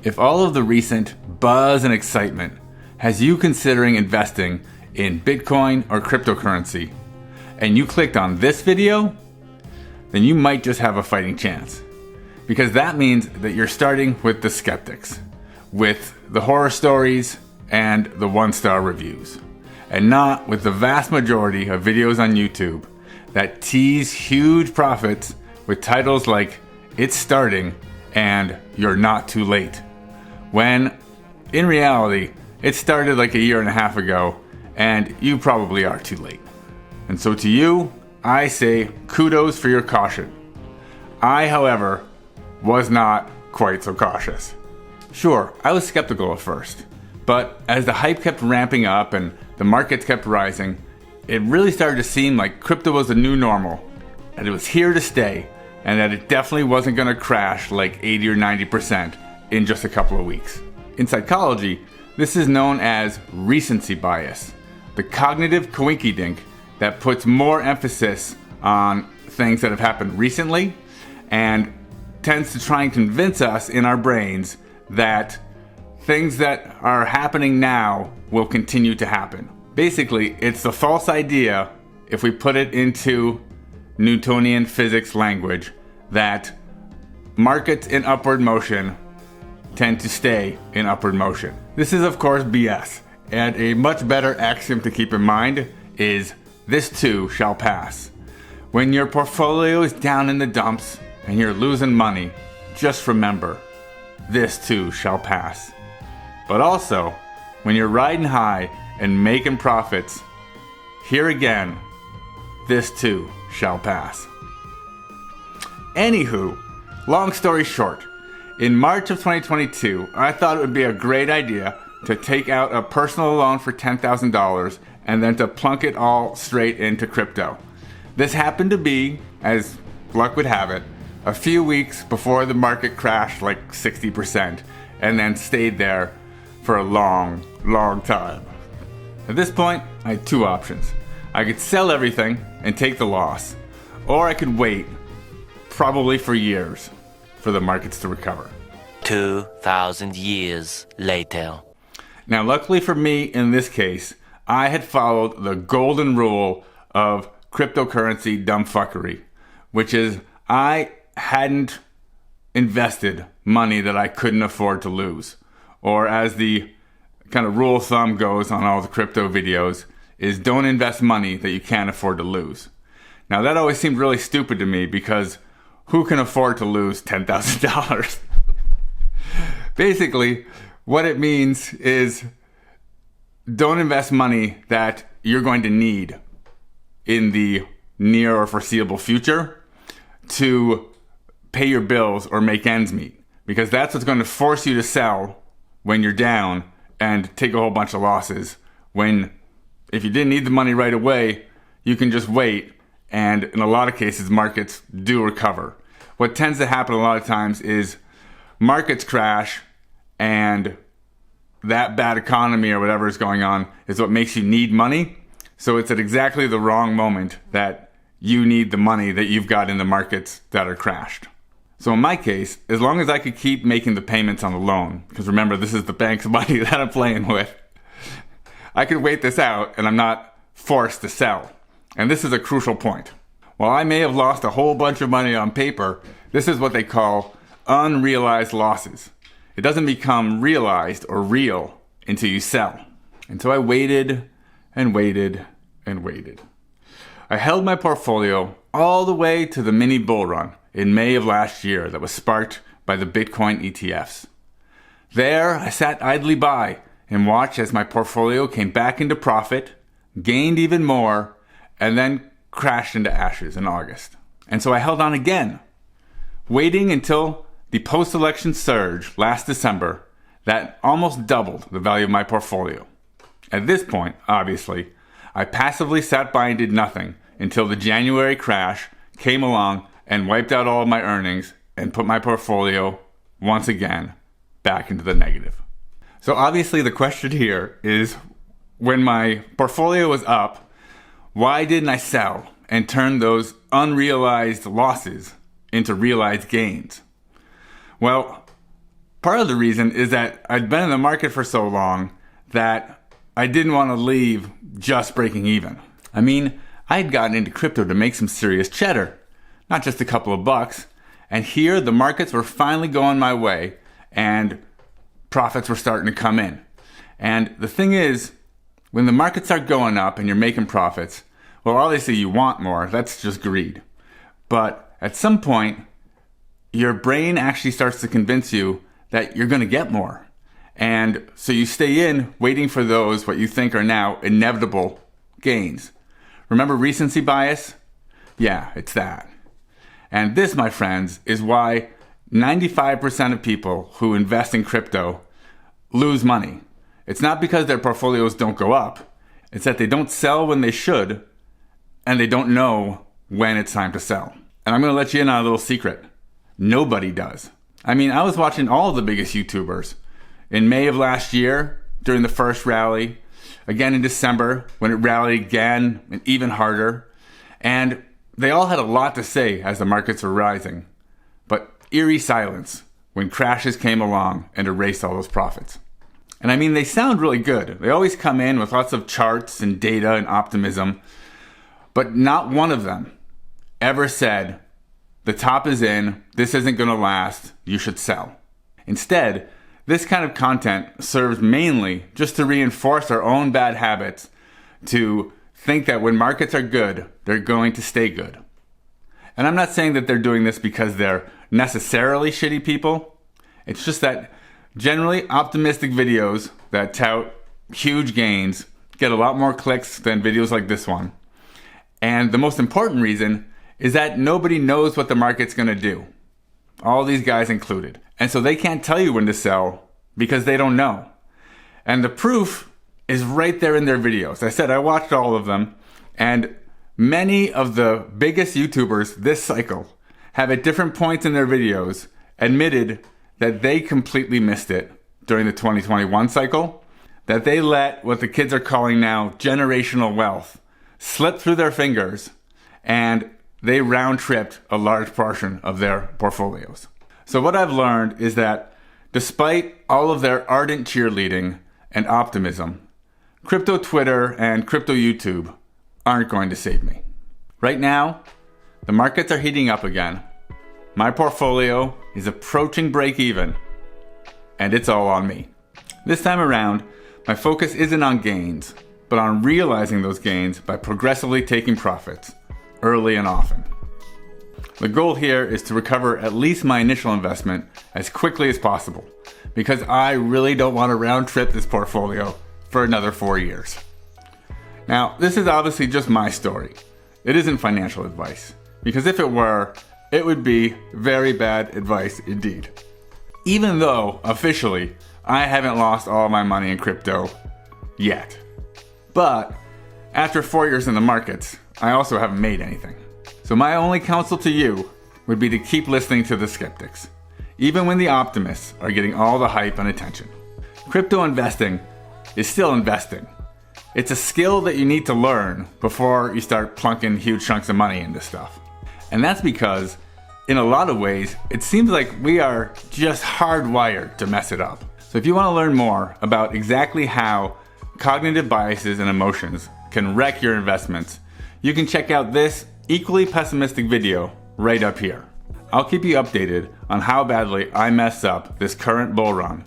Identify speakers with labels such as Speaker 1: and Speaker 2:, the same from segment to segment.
Speaker 1: If all of the recent buzz and excitement has you considering investing in Bitcoin or cryptocurrency, and you clicked on this video, then you might just have a fighting chance. Because that means that you're starting with the skeptics, with the horror stories and the one-star reviews, and not with the vast majority of videos on YouTube that tease huge profits with titles like "It's Starting" and "You're Not Too Late," when in reality it started like a year and a half ago and you probably are too late. And so to you, I say kudos for your caution. I, however, was not quite so cautious. Sure, I was skeptical at first, but as the hype kept ramping up and the markets kept rising, it really started to seem like crypto was the new normal, that it was here to stay, and that it definitely wasn't going to crash like 80 or 90% in just a couple of weeks. In psychology, this is known as recency bias, the cognitive coinkydink that puts more emphasis on things that have happened recently and tends to try and convince us in our brains that things that are happening now will continue to happen. Basically, it's the false idea, if we put it into Newtonian physics language, that markets in upward motion tend to stay in upward motion. This is of course BS, and a much better axiom to keep in mind is "this too shall pass." When your portfolio is down in the dumps and you're losing money, just remember, this too shall pass. But also, when you're riding high and making profits, here again, this too shall pass. Anywho, long story short, in March of 2022, I thought it would be a great idea to take out a personal loan for $10,000 and then to plunk it all straight into crypto. This happened to be, as luck would have it, a few weeks before the market crashed like 60% and then stayed there for a long, long time. At this point, I had two options. I could sell everything and take the loss, or I could wait, probably for years, for the markets to recover.
Speaker 2: 2,000 years later.
Speaker 1: Now, luckily for me in this case, I had followed the golden rule of cryptocurrency dumbfuckery, which is I hadn't invested money that I couldn't afford to lose. Or as the kind of rule of thumb goes on all the crypto videos, is don't invest money that you can't afford to lose. Now that always seemed really stupid to me because who can afford to lose $10,000? Basically, what it means is don't invest money that you're going to need in the near or foreseeable future to pay your bills or make ends meet, because that's what's going to force you to sell when you're down and take a whole bunch of losses, when if you didn't need the money right away, you can just wait, and in a lot of cases markets do recover. What tends to happen a lot of times is markets crash, and that bad economy or whatever is going on is what makes you need money. So it's at exactly the wrong moment that you need the money that you've got in the markets that are crashed. So in my case, as long as I could keep making the payments on the loan, because remember, this is the bank's money that I'm playing with, I could wait this out and I'm not forced to sell. And this is a crucial point. While I may have lost a whole bunch of money on paper, this is what they call unrealized losses. It doesn't become realized or real until you sell. And so I waited and waited and waited. I held my portfolio all the way to the mini bull run in May of last year that was sparked by the Bitcoin ETFs. There, I sat idly by and watched as my portfolio came back into profit, gained even more, and then crashed into ashes in August. And so I held on again, waiting until the post-election surge last December that almost doubled the value of my portfolio. At this point, obviously, I passively sat by and did nothing until the January crash came along and wiped out all of my earnings and put my portfolio once again back into the negative. So obviously the question here is, when my portfolio was up, why didn't I sell and turn those unrealized losses into realized gains? Well, part of the reason is that I'd been in the market for so long that I didn't want to leave just breaking even. I mean, I had gotten into crypto to make some serious cheddar, not just a couple of bucks. And here the markets were finally going my way and profits were starting to come in. And the thing is, when the markets start going up and you're making profits, well, obviously you want more. That's just greed. But at some point, your brain actually starts to convince you that you're going to get more. And so you stay in waiting for those, what you think are now inevitable gains. Remember recency bias? Yeah, it's that. And this, my friends, is why 95% of people who invest in crypto lose money. It's not because their portfolios don't go up. It's that they don't sell when they should, and they don't know when it's time to sell. And I'm going to let you in on a little secret. Nobody does. I mean, I was watching all of the biggest YouTubers in May of last year during the first rally, again in December when it rallied again and even harder. And they all had a lot to say as the markets were rising, but eerie silence when crashes came along and erased all those profits. And I mean, they sound really good. They always come in with lots of charts and data and optimism, but not one of them ever said, the top is in, this isn't going to last, you should sell. Instead, this kind of content serves mainly just to reinforce our own bad habits to think that when markets are good, they're going to stay good. And I'm not saying that they're doing this because they're necessarily shitty people. It's just that generally optimistic videos that tout huge gains get a lot more clicks than videos like this one. And the most important reason is that nobody knows what the market's going to do. All these guys included. And so they can't tell you when to sell because they don't know. And the proof is right there in their videos. I said I watched all of them, and many of the biggest YouTubers this cycle have at different points in their videos admitted that they completely missed it during the 2021 cycle, that they let what the kids are calling now generational wealth slip through their fingers, and they round-tripped a large portion of their portfolios. So what I've learned is that despite all of their ardent cheerleading and optimism, crypto Twitter and crypto YouTube aren't going to save me. Right now, the markets are heating up again. My portfolio is approaching break even, and it's all on me. This time around, my focus isn't on gains, but on realizing those gains by progressively taking profits, early and often. The goal here is to recover at least my initial investment as quickly as possible, because I really don't want to round trip this portfolio for another 4 years. Now, this is obviously just my story. It isn't financial advice, because if it were, it would be very bad advice indeed. Even though, officially, I haven't lost all my money in crypto yet. But after 4 years in the markets, I also haven't made anything. So my only counsel to you would be to keep listening to the skeptics, even when the optimists are getting all the hype and attention. Crypto investing is still investing. It's a skill that you need to learn before you start plunking huge chunks of money into stuff. And that's because, in a lot of ways, it seems like we are just hardwired to mess it up. So if you want to learn more about exactly how cognitive biases and emotions can wreck your investments, you can check out this equally pessimistic video right up here. I'll keep you updated on how badly I mess up this current bull run.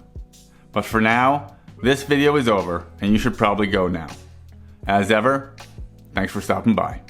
Speaker 1: But for now, this video is over and you should probably go now. As ever, thanks for stopping by.